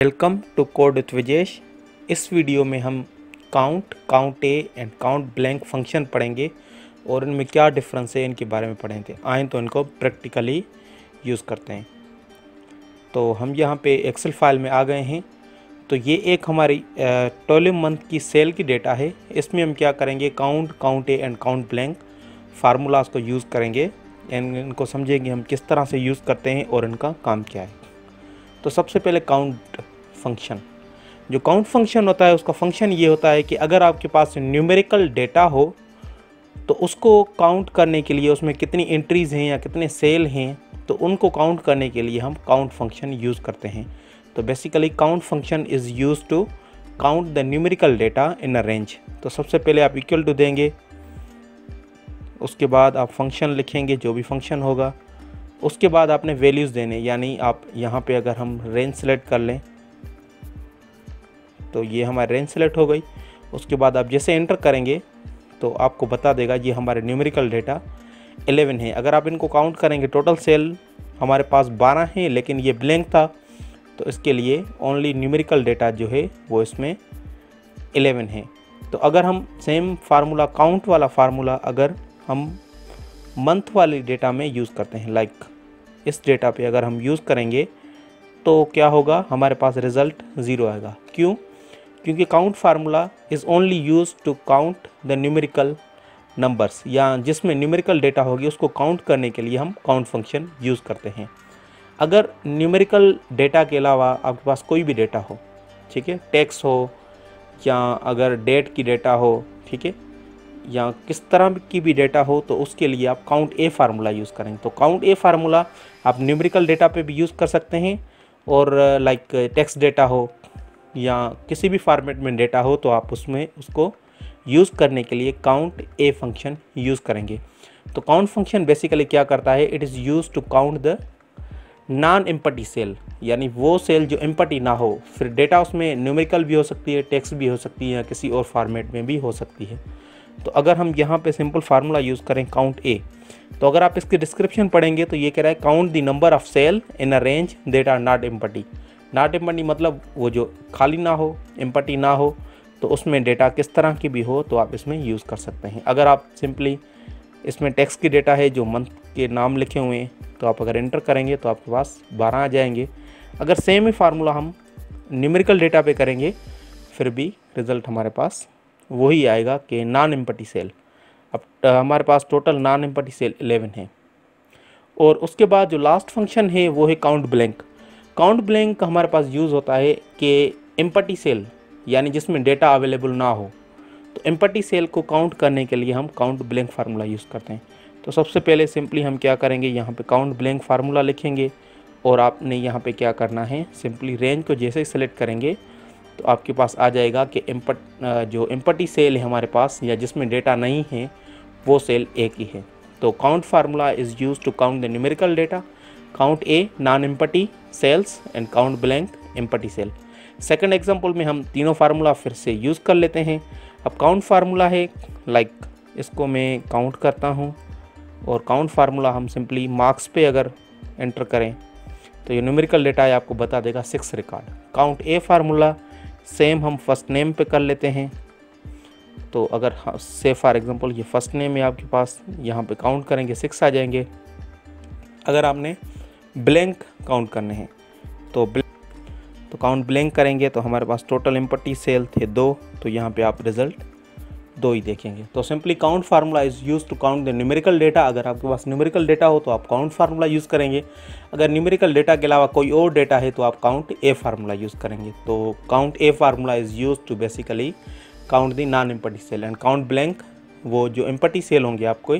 Welcome to code with Vijesh. इस video में हम count A and count blank function पढ़ेंगे और इनमें क्या डिफरेंस है इनके बारे में पढ़ेंगे। आएँ तो इनको प्रैक्टिकली यूज़ करते हैं। तो हम यहाँ पे एक्सेल फाइल में आ गए हैं। तो ये एक हमारी 12 मंथ की सेल की डेटा है। इसमें हम क्या करेंगे, count A and count blank formulas को यूज़ करेंगे एंड इनको समझेंगे हम किस तरह से यूज़ करते हैं और इनका काम क्या है। तो सबसे पहले काउंट फंक्शन। जो काउंट फंक्शन होता है उसका फंक्शन ये होता है कि अगर आपके पास न्यूमेरिकल डेटा हो तो उसको काउंट करने के लिए उसमें कितनी एंट्रीज़ हैं या कितने सेल हैं, तो उनको काउंट करने के लिए हम काउंट फंक्शन यूज़ करते हैं। तो basically count function is use to count the numerical data in a range. तो सबसे पहले आप इक्वल टू देंगे, उसके बाद आप फंक्शन लिखेंगे जो भी फंक्शन होगा, उसके बाद आपने वैल्यूज़ देने, यानी आप यहाँ पे अगर हम रेंज सेलेक्ट कर लें तो ये हमारी रेंज सेलेक्ट हो गई। उसके बाद आप जैसे एंटर करेंगे तो आपको बता देगा ये हमारे न्यूमेरिकल डेटा 11 है। अगर आप इनको काउंट करेंगे टोटल सेल हमारे पास 12 है, लेकिन ये ब्लैंक था तो इसके लिए ओनली न्यूमेरिकल डेटा जो है वो इसमें 11 है। तो अगर हम सेम फार्मूला काउंट वाला फार्मूला अगर हम मंथ वाली डेटा में यूज़ करते हैं, लाइक इस डेटा पे अगर हम यूज़ करेंगे तो क्या होगा, हमारे पास रिज़ल्ट 0 आएगा। क्यों? क्योंकि count formula is only use to count the numerical numbers, या जिसमें न्यूमेरिकल डेटा होगी उसको काउंट करने के लिए हम काउंट फंक्शन यूज़ करते हैं। अगर न्यूमेरिकल डेटा के अलावा आपके पास कोई भी डेटा हो, ठीक है, टेक्स्ट हो या अगर डेट की डेटा हो, ठीक है, या किस तरह की भी डेटा हो, तो उसके लिए आप काउंट ए फार्मूला यूज़ करेंगे। तो काउंट ए फार्मूला आप न्यूमेरिकल डेटा पे भी यूज़ कर सकते हैं और लाइक टेक्स्ट डेटा हो या किसी भी फॉर्मेट में डेटा हो तो आप उसमें उसको यूज़ करने के लिए काउंट ए फंक्शन यूज़ करेंगे। तो काउंट फंक्शन बेसिकली क्या करता है, it is use to count the non empty cell, यानी वो सेल जो एम्पटी ना हो। फिर डेटा उसमें न्यूमेरिकल भी हो सकती है, टेक्स्ट भी हो सकती है या किसी और फॉर्मेट में भी हो सकती है। तो अगर हम यहाँ पे सिंपल फार्मूला यूज़ करें काउंट ए, तो अगर आप इसकी डिस्क्रिप्शन पढ़ेंगे तो ये कह रहा है count the number of cell in a range that are not empty. Not empty मतलब वो जो खाली ना हो, एम्पटी ना हो, तो उसमें डेटा किस तरह की भी हो तो आप इसमें यूज़ कर सकते हैं। अगर आप सिंपली इसमें टेक्स्ट की डेटा है जो मंथ के नाम लिखे हुए हैं, तो आप अगर एंटर करेंगे तो आपके पास 12 आ जाएंगे। अगर सेम ही फार्मूला हम न्यूमेरिकल डेटा पे करेंगे फिर भी रिज़ल्ट हमारे पास वही आएगा कि नॉन एम्पटी सेल। अब हमारे पास टोटल नॉन एम्पटी सेल 11 है। और उसके बाद जो लास्ट फंक्शन है वो है काउंट ब्लैंक। काउंट ब्लैंक हमारे पास यूज़ होता है कि एम्पटी सेल, यानी जिसमें डेटा अवेलेबल ना हो, तो एम्पटी सेल को काउंट करने के लिए हम काउंट ब्लैंक फार्मूला यूज़ करते हैं। तो सबसे पहले सिंपली हम क्या करेंगे, यहाँ पे काउंट ब्लैंक फार्मूला लिखेंगे और आपने यहाँ पे क्या करना है, सिंपली रेंज को जैसे ही सेलेक्ट करेंगे तो आपके पास आ जाएगा कि जो एम्पटी सेल है हमारे पास या जिसमें डेटा नहीं है वो सेल एक ही है। तो count formula is use to count the numerical data, count a non empty cells and count blank empty cell. Second example में हम तीनों फार्मूला फिर से यूज़ कर लेते हैं। अब काउंट फार्मूला है, लाइक इसको मैं काउंट करता हूँ और काउंट फार्मूला हम सिंपली मार्क्स पे अगर एंटर करें तो ये न्यूमेरिकल डेटा है आपको बता देगा 6 record. Count a formula same हम फर्स्ट नेम पे कर लेते हैं। तो अगर से फॉर एग्जांपल ये फर्स्ट नेम है आपके पास, यहाँ पे काउंट करेंगे 6 आ जाएंगे। अगर आपने ब्लैंक काउंट करने हैं तो काउंट ब्लैंक करेंगे तो हमारे पास टोटल एम्पटी सेल थे 2, तो यहाँ पे आप रिज़ल्ट 2 ही देखेंगे। तो simply count formula is use to count the numerical data. अगर आपके पास न्यूमेरिकल डेटा हो तो आप काउंट फार्मूला यूज़ करेंगे। अगर न्यूमेरिकल डेटा के अलावा कोई और डेटा है तो आप काउंट ए फार्मूला यूज़ करेंगे। तो count a formula is use to basically count the non empty cell and count blank, वो जो एम्पटी सेल होंगे आपको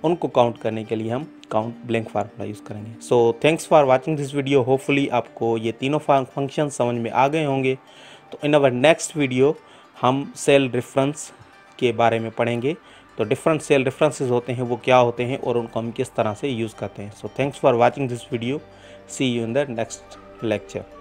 उनको काउंट करने के लिए हम काउंट ब्लैंक फार्मूला यूज़ करेंगे। सो thanks for watching this video. Hopefully आपको ये तीनों फंक्शन समझ में आ गए होंगे। तो इन अवर नेक्स्ट वीडियो हम सेल रेफरेंस के बारे में पढ़ेंगे। तो डिफरेंट सेल रेफरेंसेस होते हैं वो क्या होते हैं और उनको हम किस तरह से यूज़ करते हैं। So thanks for watching this video. See you in the next lecture.